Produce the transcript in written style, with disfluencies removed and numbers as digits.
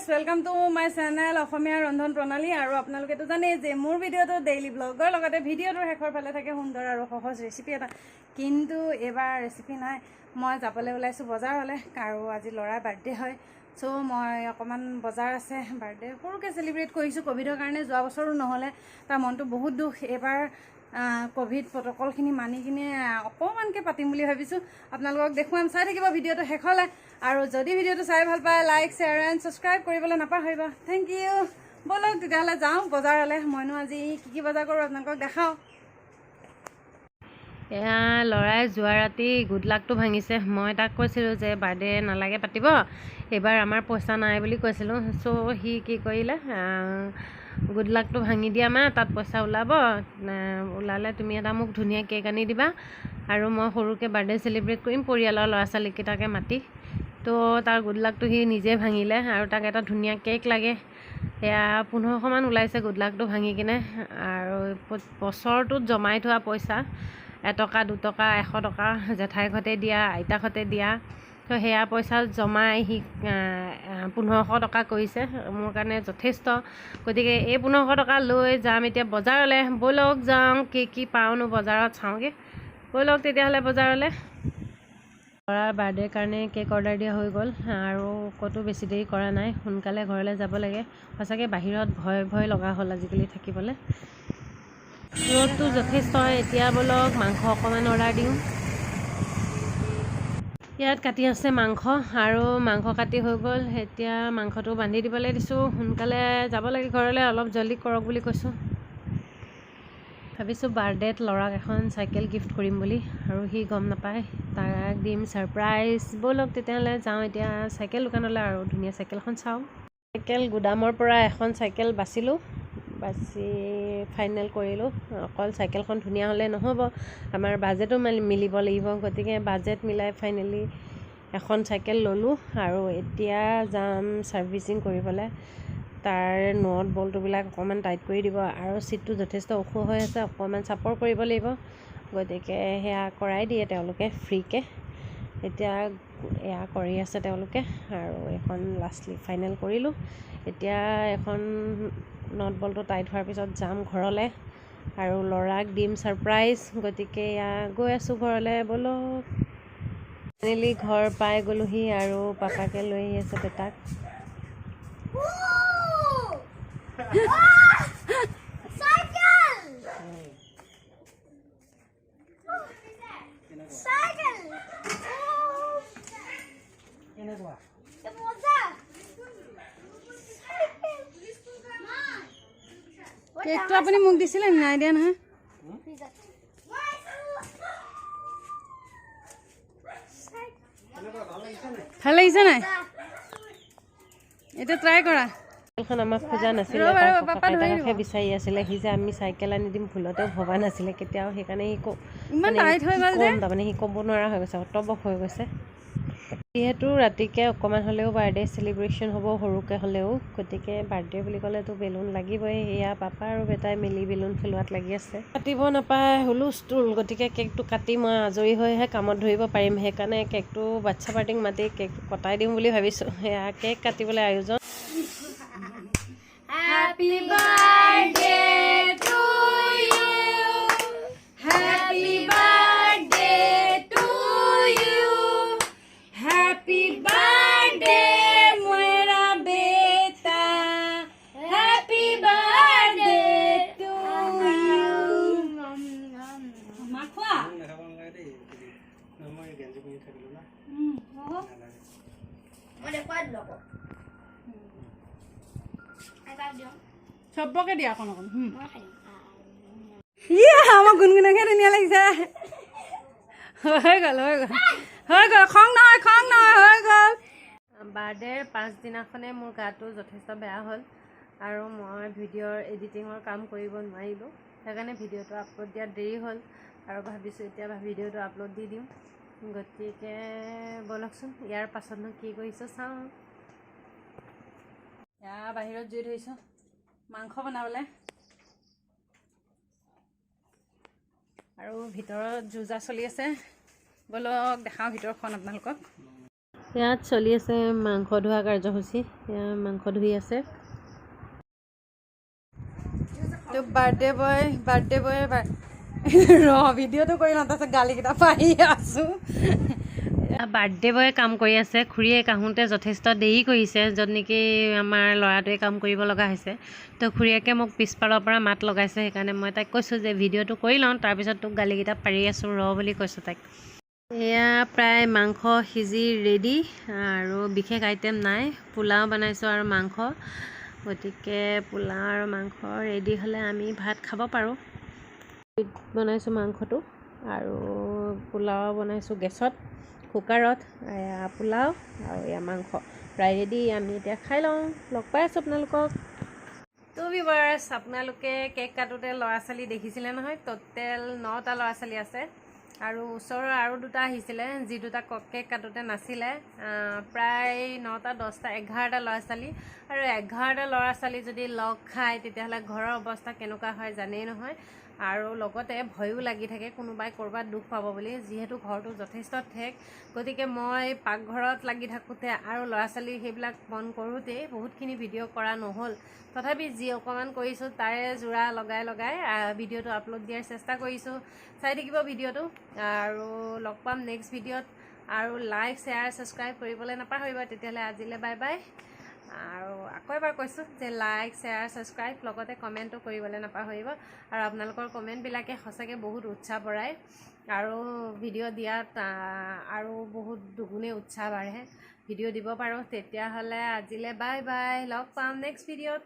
Welcome to my channel অসমীয়া ৰন্ধন প্ৰণালী আৰু আপোনালোকেতো জানেই যে মোৰ ভিডিঅ'টো ডেইলি ব্লগৰ লগতে ভিডিঅ'টোৰ শেষৰ ফালে থাকে সুন্দৰ আৰু সহজ ৰেচিপি এটা কিন্তু এবাৰ ৰেচিপি নাই মই যাবলৈ ওলাইছো বজাৰলৈ আৰু আজি ল'ৰাৰ বাৰ্থডে হয় সো মই অকমান বজাৰ আছে বাৰ্থডে সৰুকে সেলিব্ৰেট কৰিছো কোভিডৰ কাৰণে যোৱা বছৰো নহলে তাৰ মনটো বহুত দুখ এবাৰ কোভিড প্ৰটকলখিনি মানি কিনে অকমানকে পাতিম বুলি ভাবিছো আপোনালোকক দেখুৱাম চাই থাকিব ভিডিঅ'টো শেষলে আৰু যদি ভিডিঅ'টো চাই ভাল পায় লাইক শেয়াৰ এণ্ড সাবস্ক্ৰাইব কৰিবলৈ নাপাহৰিবা থ্যাংক ইউ বলক তেতিয়াহ'লে যাওঁ বজাৰলৈ মইনো আজি কি বজাৰ কৰোঁ আপোনালোকক দেখাওঁ এয়া ল'ৰাই যোৱা ৰাতি গুড লাকটো ভাঙিছে মই তাক কৈছিলোঁ যে বাৰ্থডে নালাগে পাতিব এবাৰ আমাৰ পইচা নাই বুলি কৈছিলোঁ সো সি কি কৰিলে গুড লাকটো ভাঙি দিয়া মা তাত পইচা ওলালে তুমি এটা মোক ধুনীয়া কেক আনি দিবা আৰু মই সৰুকৈ বাৰ্থডে সেলিব্ৰেট কৰিম পৰিয়ালৰ ল'ৰা ছোৱালীকেইটাকে মাতি তো তাৰ গুড লাকটো সি নিজে ভাঙিলে আৰু তাক এটা ধুনীয়া কেক লাগে এয়া 1500 মান ওলাইছে গুড লাকটো ভাঙি কিনে আৰু বছৰটোত জমাই থোৱা পইচা 1 টকা 2 টকা 100 টকা জেঠাই ঘৰতে দিয়া আইতা ঘৰতে দিয়া তো সেয়া পইচা জমাই সি 1500 টকা কৰিছে মোৰ কাৰণে যথেষ্ট গতিকে এই 1500 টকা লৈ যাম এতিয়া বজাৰলৈ বলক যাওঁ কি পাওঁনো বজাৰত চাওঁগৈ বলক তেতিয়াহ'লে বজাৰলৈ ল'ৰাৰ বাৰ্থডেৰ কাৰণে কেক অৰ্ডাৰ দিয়া হৈ গ'ল আৰু ক'তো বেছি দেৰি কৰা নাই সোনকালে ঘৰলৈ যাব লাগে সঁচাকৈ বাহিৰত ভয় লগা হ'ল আজিকালি থাকিবলৈ ৰ'দটো যথেষ্ট এতিয়া বলক মাংস অকণমান অৰ্ডাৰ দিওঁ ইয়াত কাটি আছে মাংস আৰু মাংস কাটি হৈ গ'ল এতিয়া মাংসটো বান্ধি দিবলৈ দিছোঁ সোনকালে যাব লাগে ঘৰলৈ অলপ জলদি কৰক বুলি কৈছোঁ ভাবিছোঁ বাৰ্থডেত ল'ৰাক এখন চাইকেল গিফ্ট কৰিম বুলি আৰু সি গম নাপায় তাক দিম ছাৰপ্ৰাইজ বলক তেতিয়াহ'লে যাওঁ এতিয়া চাইকেল দোকানলৈ আৰু ধুনীয়া চাইকেলখন চাওঁ চাইকেল গুদামৰ পৰা এখন চাইকেল বাছি ফাইনেল কৰিলোঁ অকল চাইকেলখন ধুনীয়া হ'লে নহ'ব আমাৰ বাজেটো মিলিব লাগিব গতিকে বাজেট মিলাই ফাইনেলি এখন চাইকেল ল'লোঁ আৰু এতিয়া যাম ছাৰ্ভিচিং কৰিবলৈ তাৰ নট বল্টবিলাক অকণমান টাইট কৰি দিব আৰু চিটটো যথেষ্ট ওখ হৈ আছে অকণমান চাপৰ কৰিব লাগিব গতিকে সেয়া কৰাই দিয়ে তেওঁলোকে ফ্ৰীকৈ এতিয়া এয়া কৰি আছে তেওঁলোকে আৰু এখন লাষ্টলি ফাইনেল কৰিলোঁ এতিয়া এখন নট বল্টটো টাইট হোৱাৰ পিছত যাম ঘৰলৈ আৰু ল'ৰাক দিম ছাৰপ্ৰাইজ গতিকে এয়া গৈ আছোঁ ঘৰলৈ বলক ফাইনেলি ঘৰ পাই গ'লোহি আৰু পাপাকে লৈ আহি আছে বেটাক কেকটো আপুনি মোক দিছিলে নাই দিয়া নহয় ভাল লাগিছে নাই এতিয়া ট্ৰাই কৰা চাইকেলখন আমাক খোজা নাছিলে ককাইতাকে বিচাৰি আছিলে সি যে আমি চাইকেল আনি দিম ভুলতেও ভবা নাছিলে কেতিয়াও সেইকাৰণে সি তাৰমানে সি ক'ব নোৱাৰা হৈ গৈছে অতবক হৈ গৈছে যিহেতু ৰাতিকৈ অকণমান হ'লেও বাৰ্থডে চেলিব্ৰেশ্যন হ'ব সৰুকৈ হ'লেও গতিকে বাৰ্থডে বুলি ক'লেতো বেলুন লাগিবই এয়া পাপা আৰু বেটাই মিলি বেলুন খেলোৱাত লাগি আছে কাটিব নাপায় হুলস্থুল গতিকে কেকটো কাটি মই আজৰি হৈহে কামত ধৰিব পাৰিম সেইকাৰণে কেকটো বাচ্ছা পাৰ্টিক মাতি কেক কটাই দিম বুলি ভাবিছোঁ সেয়া কেক কাটিবলৈ আয়োজন Happy birthday to you. Happy birthday to you. Happy birthday, मेरा बेटा. Happy birthday to you. माखवा. सबके दिया कौन ये हम गुनगुनाके धुनिया লাগিছে হৈ গ'ল খং নহয় হৈ গ'ল বাৰ্থডেৰ পাছদিনাখনে মোৰ গাটো যথেষ্ট বেয়া হ'ল আৰু মই ভিডিঅ'ৰ এডিটিঙৰ কাম কৰিব নোৱাৰিলোঁ সেইকাৰণে ভিডিঅ'টো আপলোড দিয়াত দেৰি হ'ল আৰু ভাবিছোঁ এতিয়া ভিডিঅ'টো আপলোড দি দিম গতিকে বলকচোন ইয়াৰ পাছতনো কি কৰিছোঁ চাওঁ এয়া বাহিৰত জুই ধৰিছোঁ মাংস বনাবলৈ আৰু ভিতৰত জুজা চলি আছে বলক দেখাওঁ ভিতৰখন আপোনালোকক ইয়াত চলি আছে মাংস ধোৱা কাৰ্যসূচী। মাংস ধুই আছে। তো বাৰ্থডে বয় ভিডিঅ'টো কৰি লওঁ, তাৰপিছত গালিকেইটা পাই আছোঁ। বাৰ্থডে বয়ে কাম কৰি আছে। খুৰীয়ে কাহোঁতে যথেষ্ট দেৰি কৰিছে, য'ত নেকি আমাৰ ল'ৰাটোৱে কাম কৰিব লগা হৈছে। তো খুৰীয়েকে মোক পিছফালৰ পৰা মাত লগাইছে, সেইকাৰণে মই তাইক কৈছোঁ যে ভিডিঅ'টো কৰি লওঁ, তাৰপিছত তোক গালিকেইটা পাৰি আছোঁ বুলি কৈছোঁ তাইক। এয়া প্ৰায় মাংস সিজি ৰেডি, আৰু বিশেষ আইটেম নাই। পোলাও বনাইছোঁ আৰু মাংস, গতিকে পোলাও আৰু মাংস ৰেডি হ'লে আমি ভাত খাব পাৰোঁ। বনাইছোঁ মাংসটো, আৰু পোলাও বনাইছোঁ গেছত, কুকাৰত। এয়া পোলাও আৰু এয়া মাংস প্ৰায় ৰেডি। আমি এতিয়া খাই লওঁ। লগ পাই আছোঁ আপোনালোকক। তো ভিউৱাৰ্ছ, আপোনালোকে কেক কাটোতে ল'ৰা ছোৱালী দেখিছিলে নহয়। টোটেল 9টা ল'ৰা ছোৱালী আছে, আৰু ওচৰৰ আৰু 2টা আহিছিলে, যি 2টা কেক কাটোতে নাছিলে। প্ৰায় 9টা 10টা 11টা ল'ৰা ছোৱালী, আৰু 11টা ল'ৰা ছোৱালী যদি লগ খায় তেতিয়াহ'লে ঘৰৰ অৱস্থা কেনেকুৱা হয় জানেই নহয়। আৰু লগতে ভয়ো লাগি থাকে কোনোবাই ক'ৰবাত দুখ পাব বুলি, যিহেতু ঘৰটো যথেষ্ট ঠেক। গতিকে মই পাকঘৰত লাগি থাকোঁতে আৰু ল'ৰা ছোৱালী সেইবিলাক বন কৰোঁতেই বহুতখিনি ভিডিঅ' কৰা নহ'ল। তথাপি যি অকণমান কৰিছোঁ তাৰে যোৰা লগাই ভিডিঅ'টো আপলোড দিয়াৰ চেষ্টা কৰিছোঁ। চাই থাকিব ভিডিঅ'টো, আৰু লগ পাম নেক্সট ভিডিঅ'ত। আৰু লাইক শ্বেয়াৰ ছাবস্ক্ৰাইব কৰিবলৈ নাপাহৰিব। তেতিয়াহ'লে আজিলৈ বাই বাই। আৰু আকৌ এবাৰ কৈছোঁ যে লাইক শ্বেয়াৰ ছাবস্ক্ৰাইব, লগতে কমেণ্টো কৰিবলৈ নাপাহৰিব। আৰু আপোনালোকৰ কমেণ্টবিলাকে সঁচাকৈ বহুত উৎসাহ বঢ়ায়, আৰু ভিডিঅ' দিয়াত আৰু বহুত দুগুণে উৎসাহ বাঢ়ে। ভিডিঅ' দিব পাৰোঁ। তেতিয়াহ'লে আজিলৈ বাই বাই। লগ পাম নেক্সট ভিডিঅ'ত।